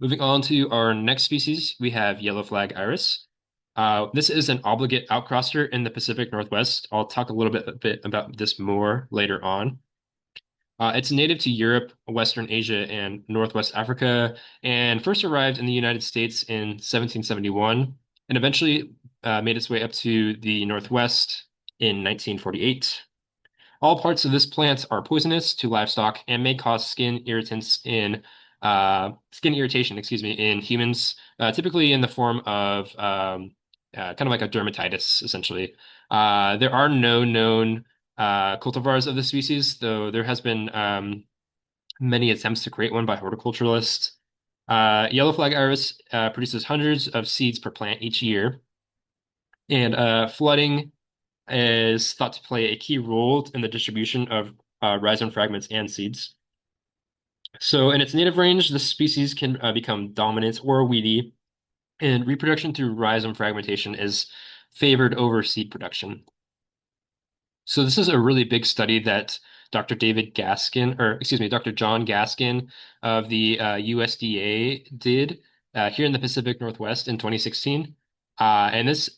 Moving on to our next species, we have yellow flag iris. This is an obligate outcrosser in the Pacific Northwest. I'll talk a bit about this more later on. It's native to Europe, Western Asia, and Northwest Africa, and first arrived in the United States in 1771, and eventually made its way up to the Northwest in 1948. All parts of this plant are poisonous to livestock and may cause skin irritation, excuse me, in humans, typically in the form of kind of like a dermatitis, essentially. There are no known cultivars of the species, though there has been many attempts to create one by horticulturalists. Yellow flag iris produces hundreds of seeds per plant each year, and flooding is thought to play a key role in the distribution of rhizome fragments and seeds. So, in its native range, this species can become dominant or weedy, and reproduction through rhizome fragmentation is favored over seed production. So, this is a really big study that Dr. David Gaskin, or excuse me, Dr. John Gaskin of the USDA did here in the Pacific Northwest in 2016. And this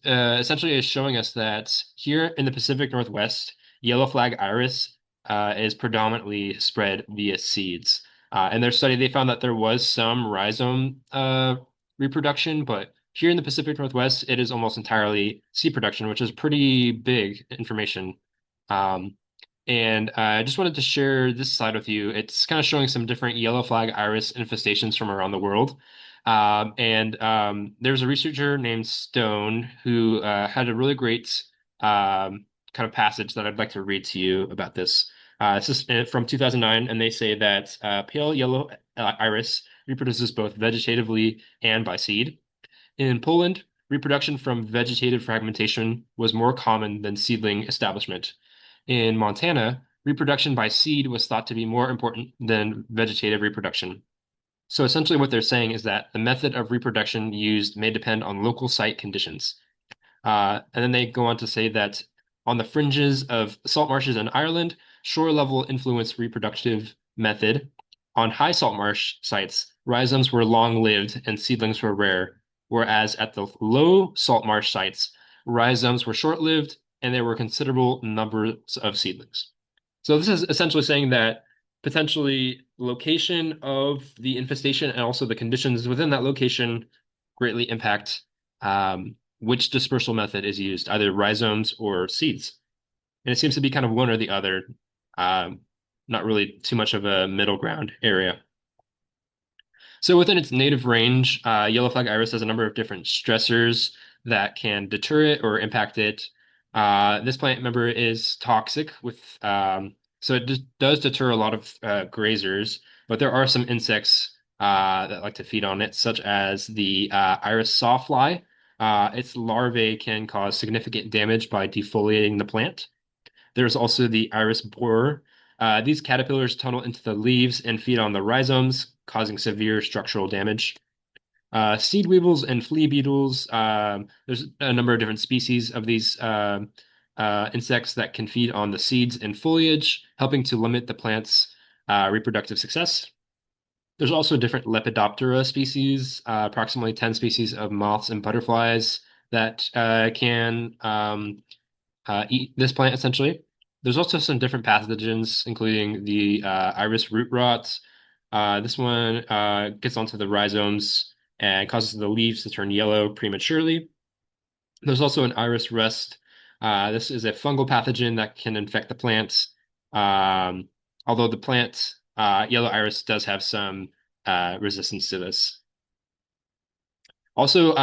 essentially is showing us that here in the Pacific Northwest, yellow flag iris is predominantly spread via seeds. In their study, they found that there was some rhizome reproduction, but here in the Pacific Northwest, it is almost entirely seed production, which is pretty big information. Um, and I just wanted to share this slide with you. It's kind of showing some different yellow flag iris infestations from around the world. There's a researcher named Stone who had a really great kind of passage that I'd like to read to you about this. This is from 2009, and they say that pale yellow iris reproduces both vegetatively and by seed. In Poland, reproduction from vegetative fragmentation was more common than seedling establishment. In Montana, reproduction by seed was thought to be more important than vegetative reproduction. So essentially, what they're saying is that the method of reproduction used may depend on local site conditions. And then they go on to say that on the fringes of salt marshes in Ireland, shore level influenced reproductive method. On high salt marsh sites, rhizomes were long-lived and seedlings were rare, whereas at the low salt marsh sites, rhizomes were short-lived and there were considerable numbers of seedlings. So this is essentially saying that potentially location of the infestation and also the conditions within that location greatly impact which dispersal method is used, either rhizomes or seeds. And it seems to be kind of one or the other, um, not really too much of a middle ground area. So within its native range, yellow flag iris has a number of different stressors that can deter it or impact it. This plant member is toxic so it does deter a lot of grazers, but there are some insects that like to feed on it, such as the iris sawfly. Its larvae can cause significant damage by defoliating the plant. There's also the iris borer. These caterpillars tunnel into the leaves and feed on the rhizomes, causing severe structural damage. Seed weevils and flea beetles. There's a number of different species of these insects that can feed on the seeds and foliage, helping to limit the plant's reproductive success. There's also different Lepidoptera species, approximately 10 species of moths and butterflies that can eat this plant essentially. There's also some different pathogens, including the iris root rot. This one gets onto the rhizomes and causes the leaves to turn yellow prematurely. There's also an iris rust. This is a fungal pathogen that can infect the plants. Um, Although the plant yellow iris does have some resistance to this. Also,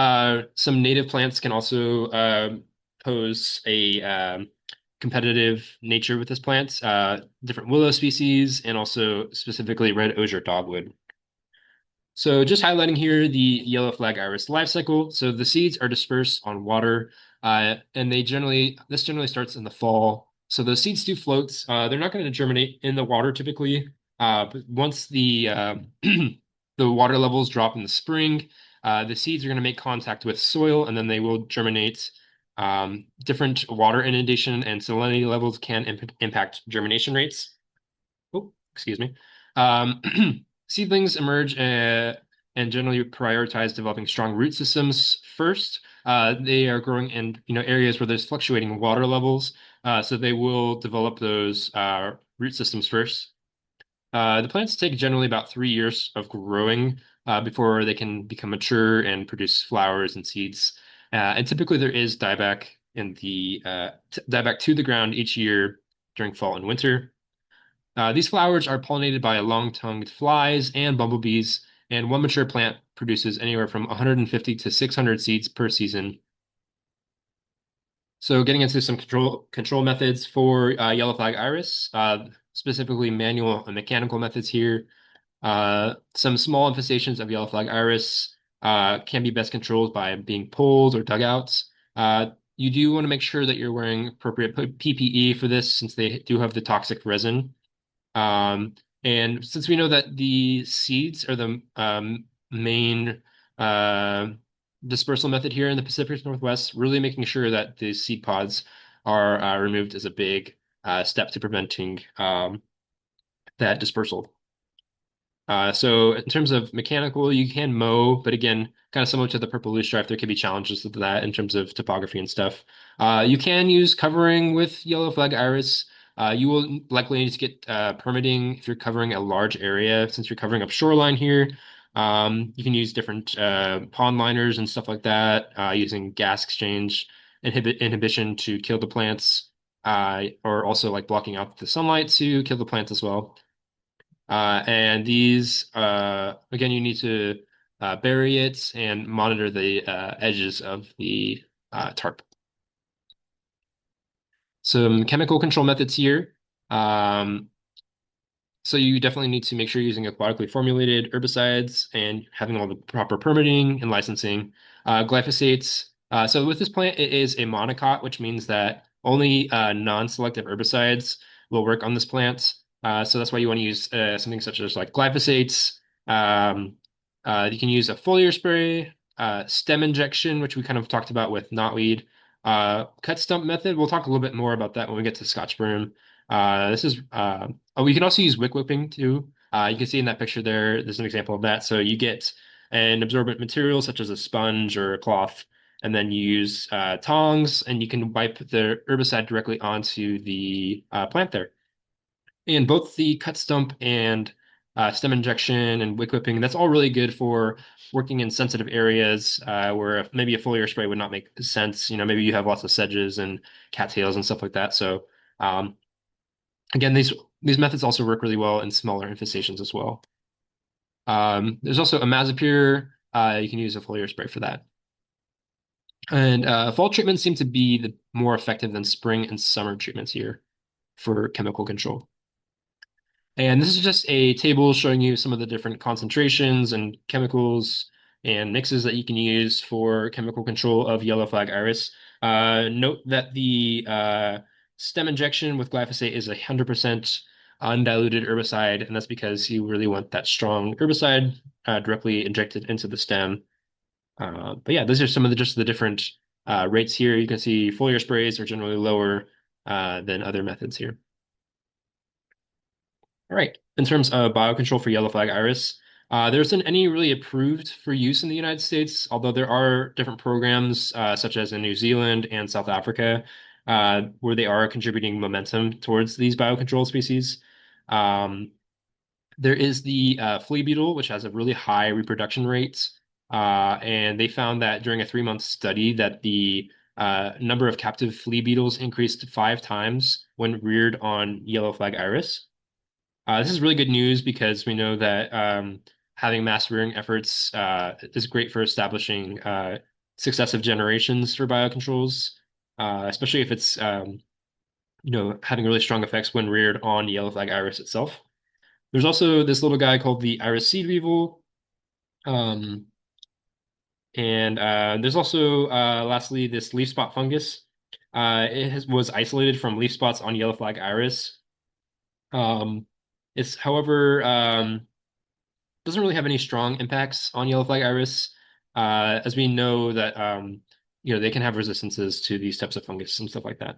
some native plants can also pose a competitive nature with this plant. Different willow species and also specifically red osier dogwood. So just highlighting here the yellow flag iris life cycle. So the seeds are dispersed on water, and this generally starts in the fall. So the seeds do float. They're not going to germinate in the water typically. But once the water levels drop in the spring, the seeds are going to make contact with soil, and then they will germinate. Different water inundation and salinity levels can impact germination rates. Oh, excuse me. Um, Seedlings emerge and generally prioritize developing strong root systems first. They are growing in areas where there's fluctuating water levels, so they will develop those root systems first. The plants take generally about 3 years of growing before they can become mature and produce flowers and seeds. And typically there is dieback to the ground each year during fall and winter. These flowers are pollinated by long-tongued flies and bumblebees, and one mature plant produces anywhere from 150 to 600 seeds per season. So getting into some control methods for yellow flag iris, specifically manual and mechanical methods here. Some small infestations of yellow flag iris can be best controlled by being pulled or dug out. You do want to make sure that you're wearing appropriate PPE for this since they do have the toxic resin. Um, and since we know that the seeds are the main uh, dispersal method here in the Pacific Northwest, really making sure that the seed pods are removed is a big step to preventing that dispersal. So in terms of mechanical, you can mow, but again, kind of similar to the purple loosestrife, there can be challenges with that in terms of topography and stuff. You can use covering with yellow flag iris. You will likely need to get permitting if you're covering a large area, since you're covering up shoreline here. You can use different pond liners and stuff like that, using gas exchange inhibition to kill the plants, or also like blocking out the sunlight to kill the plants as well. And these, again, you need to bury it and monitor the edges of the tarp. Some chemical control methods here. Um, so you definitely need to make sure you're using aquatically formulated herbicides and having all the proper permitting and licensing. Glyphosates. So with this plant, it is a monocot, which means that only non-selective herbicides will work on this plant. So that's why you want to use something such as like glyphosates. Um, you can use a foliar spray, stem injection, which we kind of talked about with knotweed. Cut stump method. We'll talk a little bit more about that when we get to Scotch broom. This is Oh, we can also use wick whipping too. You can see in that picture there, there's an example of that. So you get an absorbent material such as a sponge or a cloth, and then you use tongs, and you can wipe the herbicide directly onto the plant there. And both the cut stump and stem injection and wick whipping, that's all really good for working in sensitive areas where maybe a foliar spray would not make sense. Maybe you have lots of sedges and cattails and stuff like that. So um, again, these methods also work really well in smaller infestations as well. There's also imazapyr. You can use a foliar spray for that. And fall treatments seem to be the more effective than spring and summer treatments here for chemical control. And this is just a table showing you some of the different concentrations and chemicals and mixes that you can use for chemical control of yellow flag iris. Note that the stem injection with glyphosate is 100% undiluted herbicide, and that's because you really want that strong herbicide directly injected into the stem. But yeah, those are some of just the different rates here. You can see foliar sprays are generally lower than other methods here. All right. In terms of biocontrol for yellow flag iris, there isn't any really approved for use in the United States, although there are different programs, such as in New Zealand and South Africa, where they are contributing momentum towards these biocontrol species. Um, there is the flea beetle, which has a really high reproduction rate, and they found that during a 3-month study that the number of captive flea beetles increased 5 times when reared on yellow flag iris. This is really good news because we know that having mass rearing efforts is great for establishing successive generations for biocontrols, especially if it's having really strong effects when reared on yellow flag iris itself. There's also this little guy called the iris seed weevil, um, and there's also lastly this leaf spot fungus. Was isolated from leaf spots on yellow flag iris. Um, it's however doesn't really have any strong impacts on yellow flag iris, as we know that they can have resistances to these types of fungus and stuff like that.